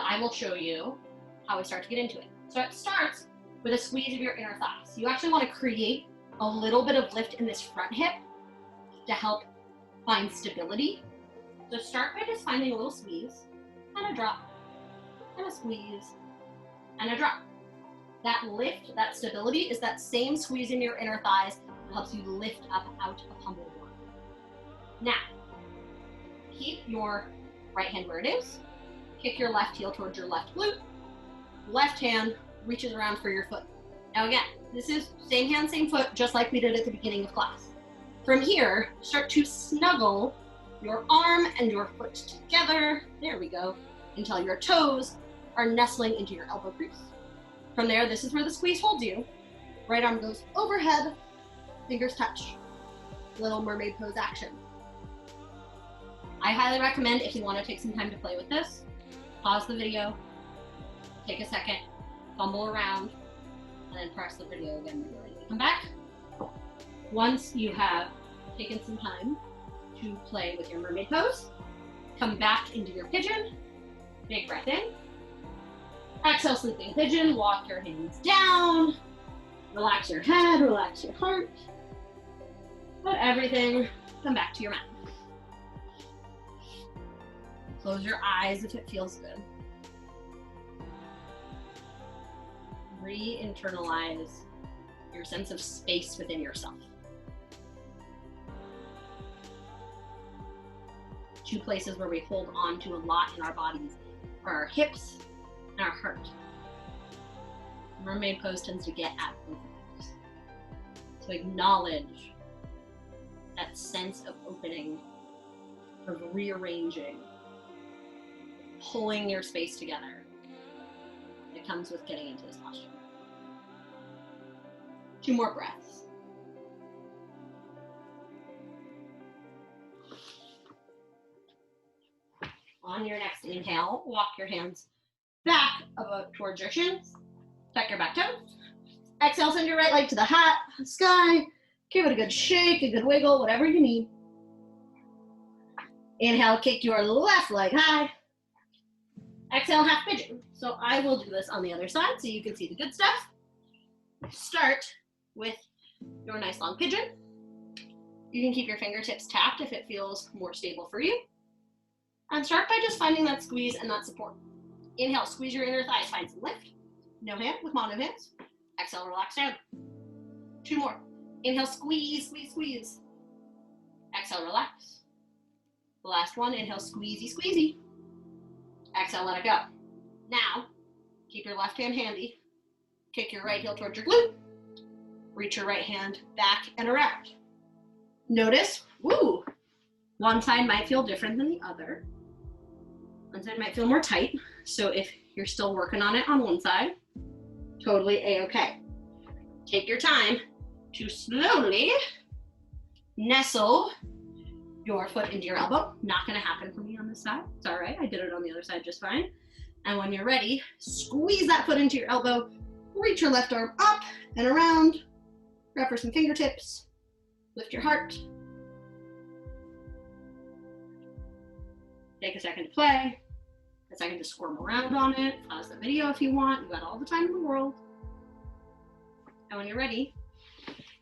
Speaker 1: I will show you how we start to get into it. So it starts with a squeeze of your inner thighs. You actually want to create a little bit of lift in this front hip to help find stability. So start by just finding a little squeeze and a drop and a squeeze and a drop. That lift, that stability is that same squeeze in your inner thighs that helps you lift up out of humble warrior. Now, keep your right hand where it is. Kick your left heel towards your left glute. Left hand reaches around for your foot. Now again, this is same hand, same foot, just like we did at the beginning of class. From here, start to snuggle your arm and your foot together. There we go. Until your toes are nestling into your elbow crease. From there, this is where the squeeze holds you. Right arm goes overhead, fingers touch. Little mermaid pose action. I highly recommend, if you want to take some time to play with this, pause the video, take a second, fumble around, and then press the video again when you're ready to come back. Once you have taken some time to play with your mermaid pose, come back into your pigeon, big breath in, exhale, sleeping pigeon, walk your hands down, relax your head, relax your heart, let everything come back to your mat. Close your eyes if it feels good. Re-internalize your sense of space within yourself. Two places where we hold on to a lot in our bodies are our hips and our heart. Mermaid pose tends to get at both of those. So acknowledge that sense of opening, of rearranging, pulling your space together. If comes with getting into this posture. 2 more breaths. On your next inhale, walk your hands back about towards your shins. Tuck your back toes. Exhale, send your right leg to the sky. Give it a good shake, a good wiggle, whatever you need. Inhale, kick your left leg high. Exhale, half pigeon. So I will do this on the other side so you can see the good stuff. Start with your nice long pigeon. You can keep your fingertips tapped if it feels more stable for you. And start by just finding that squeeze and that support. Inhale, squeeze your inner thighs, find some lift. No hand with mono hands. Exhale, relax down. 2 more. Inhale, squeeze, squeeze, squeeze. Exhale, relax. The last one, inhale, squeezy, squeezy. Exhale, let it go. Now, keep your left hand handy. Kick your right heel towards your glute. Reach your right hand back and around. Notice, woo, one side might feel different than the other. One side might feel more tight. So if you're still working on it on one side, totally a-okay. Take your time to slowly nestle your foot into your elbow. Not gonna happen for me on this side. It's all right, I did it on the other side just fine. And when you're ready, squeeze that foot into your elbow, reach your left arm up and around, grab for some fingertips, lift your heart. Take a second to play, a second to squirm around on it, pause the video if you want, you got all the time in the world. And when you're ready,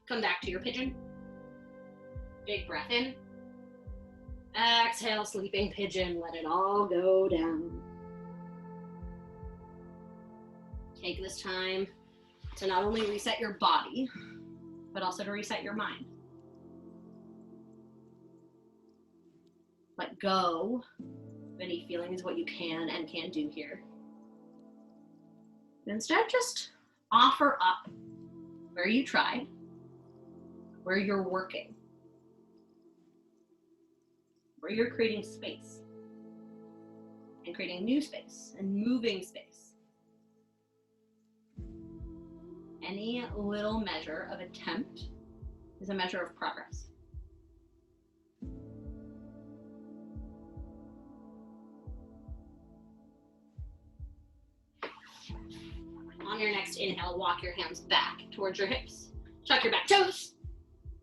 Speaker 1: come back to your pigeon. Big breath in. Exhale, sleeping pigeon, let it all go down. Take this time to not only reset your body, but also to reset your mind. Let go of any feelings, what you can and can't do here. And instead, just offer up where you tried, where you're working, where you're creating space, and creating new space, and moving space. Any little measure of attempt is a measure of progress. On your next inhale, walk your hands back towards your hips. Tuck your back toes.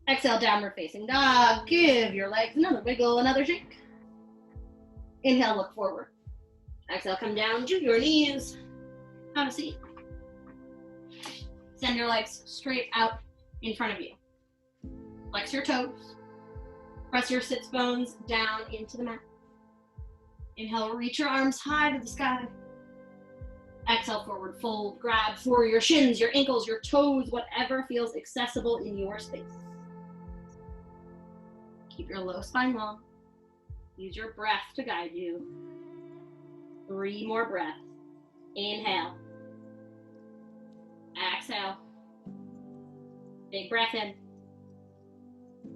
Speaker 1: Exhale, downward facing dog. Give your legs another wiggle, another shake. Inhale, look forward. Exhale, come down to your knees. Have a seat. Send your legs straight out in front of you. Flex your toes. Press your sits bones down into the mat. Inhale, reach your arms high to the sky. Exhale, forward fold, grab for your shins, your ankles, your toes, whatever feels accessible in your space. Keep your low spine long. Use your breath to guide you. 3 more breaths. Inhale. Exhale. Big breath in.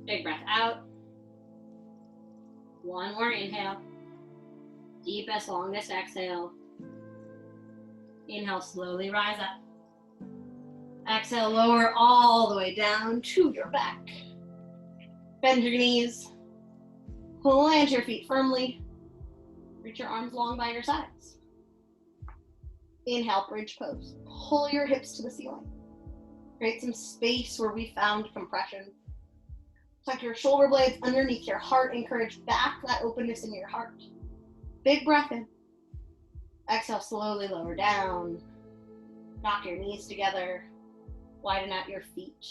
Speaker 1: Big breath out. 1 more inhale. Deepest, longest exhale. Inhale, slowly rise up. Exhale, lower all the way down to your back. Bend your knees. Plant your feet firmly. Reach your arms long by your sides. Inhale, bridge pose. Pull your hips to the ceiling. Create some space where we found compression. Tuck your shoulder blades underneath your heart. Encourage back that openness in your heart. Big breath in. Exhale, slowly lower down. Knock your knees together. Widen out your feet.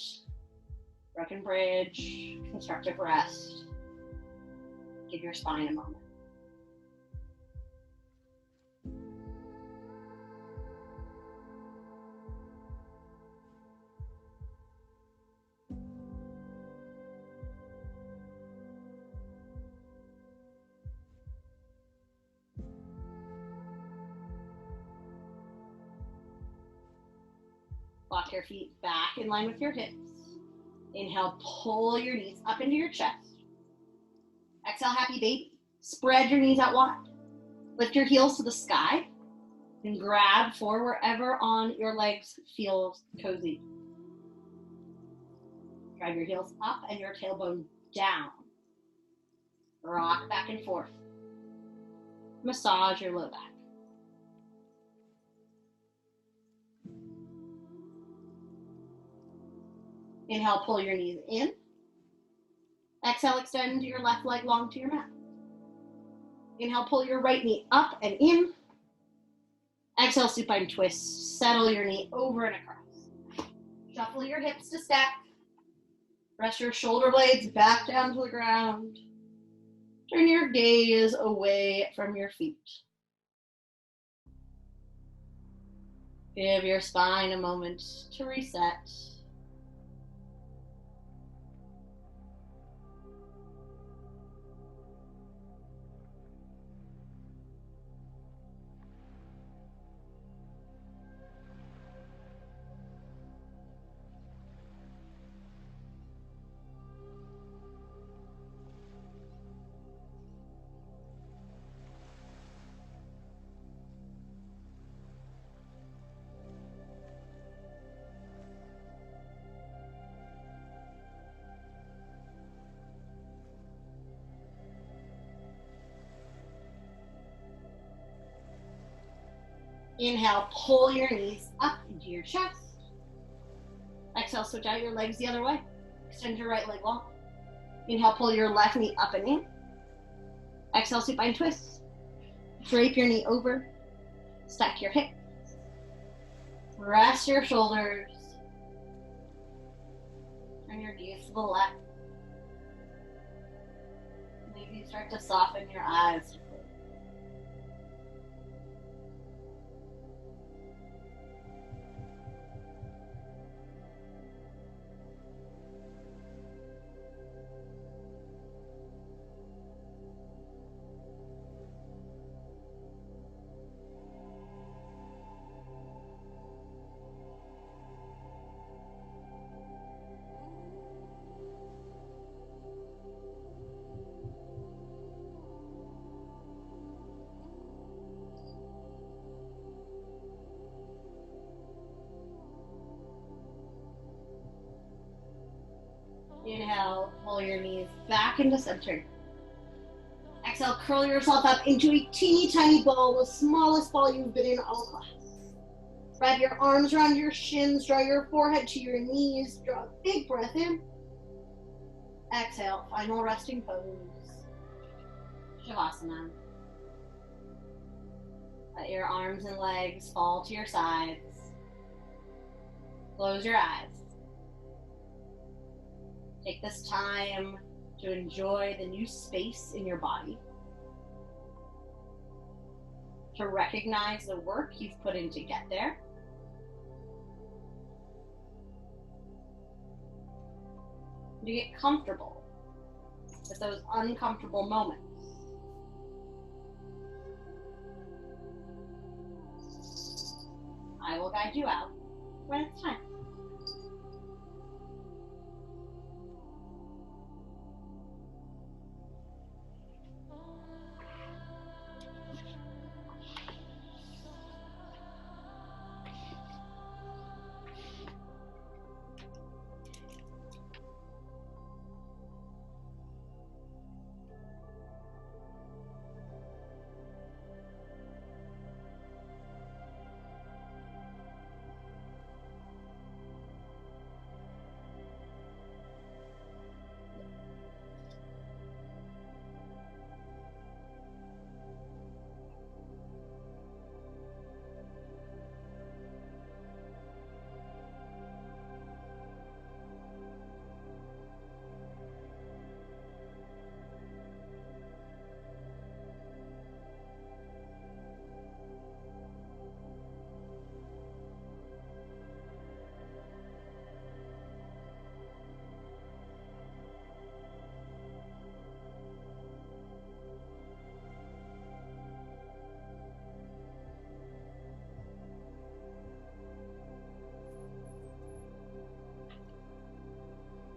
Speaker 1: Broken bridge, constructive rest. Give your spine a moment. Walk your feet back in line with your hips. Inhale, pull your knees up into your chest. Exhale, happy baby. Spread your knees out wide. Lift your heels to the sky. And grab for wherever on your legs feels cozy. Drive your heels up and your tailbone down. Rock back and forth. Massage your low back. Inhale, pull your knees in. Exhale, extend your left leg long to your mat. Inhale, pull your right knee up and in. Exhale, supine twist. Settle your knee over and across. Shuffle your hips to stack. Press your shoulder blades back down to the ground. Turn your gaze away from your feet. Give your spine a moment to reset. Inhale, pull your knees up into your chest. Exhale, switch out your legs the other way. Extend your right leg long. Inhale, pull your left knee up and in. Exhale, supine twist. Drape your knee over. Stack your hips. Rest your shoulders. Turn your gaze to the left. Maybe start to soften your eyes. Inhale, pull your knees back into center. Exhale, curl yourself up into a teeny tiny ball, the smallest ball you've been in all class. Wrap your arms around your shins, draw your forehead to your knees, draw a big breath in. Exhale, final resting pose. Shavasana. Let your arms and legs fall to your sides. Close your eyes. Take this time to enjoy the new space in your body. To recognize the work you've put in to get there. To get comfortable with those uncomfortable moments. I will guide you out when it's time.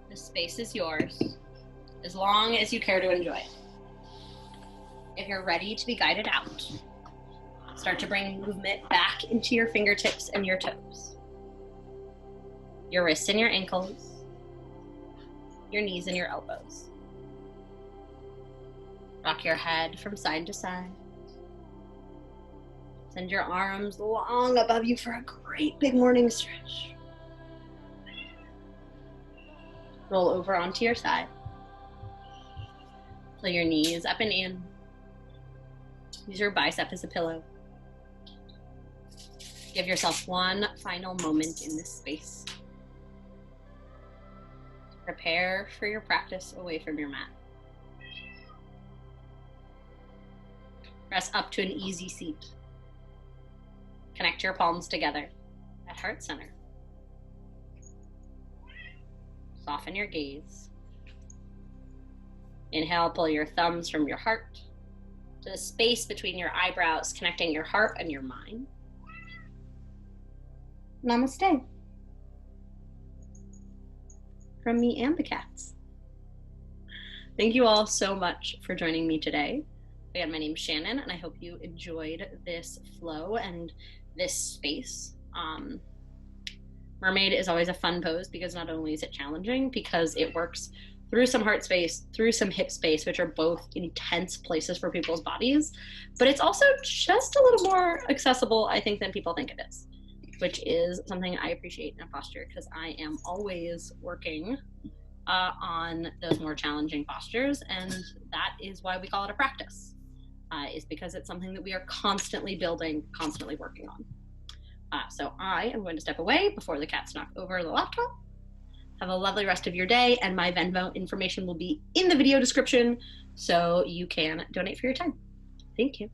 Speaker 1: The space is yours, as long as you care to enjoy it. If you're ready to be guided out, Start to bring movement back into your fingertips and your toes, your wrists and your ankles, your knees and your elbows. Rock your head from side to side. Send your arms long above you for a great big morning stretch. Roll over onto your side. Pull your knees up and in. Use your bicep as a pillow. Give yourself one final moment in this space. Prepare for your practice away from your mat. Press up to an easy seat. Connect your palms together at heart center. Soften your gaze. Inhale, pull your thumbs from your heart to the space between your eyebrows, connecting your heart and your mind. Namaste. From me and the cats. Thank you all so much for joining me today. Again, my name is Shannon, and I hope you enjoyed this flow and this space. Mermaid is always a fun pose because not only is it challenging, because it works through some heart space, through some hip space, which are both intense places for people's bodies, but it's also just a little more accessible, I think, than people think it is, which is something I appreciate in a posture because I am always working on those more challenging postures, and that is why we call it a practice, is because it's something that we are constantly building, constantly working on. So I am going to step away before the cats knock over the laptop. Have a lovely rest of your day, and my Venmo information will be in the video description so you can donate for your time. Thank you.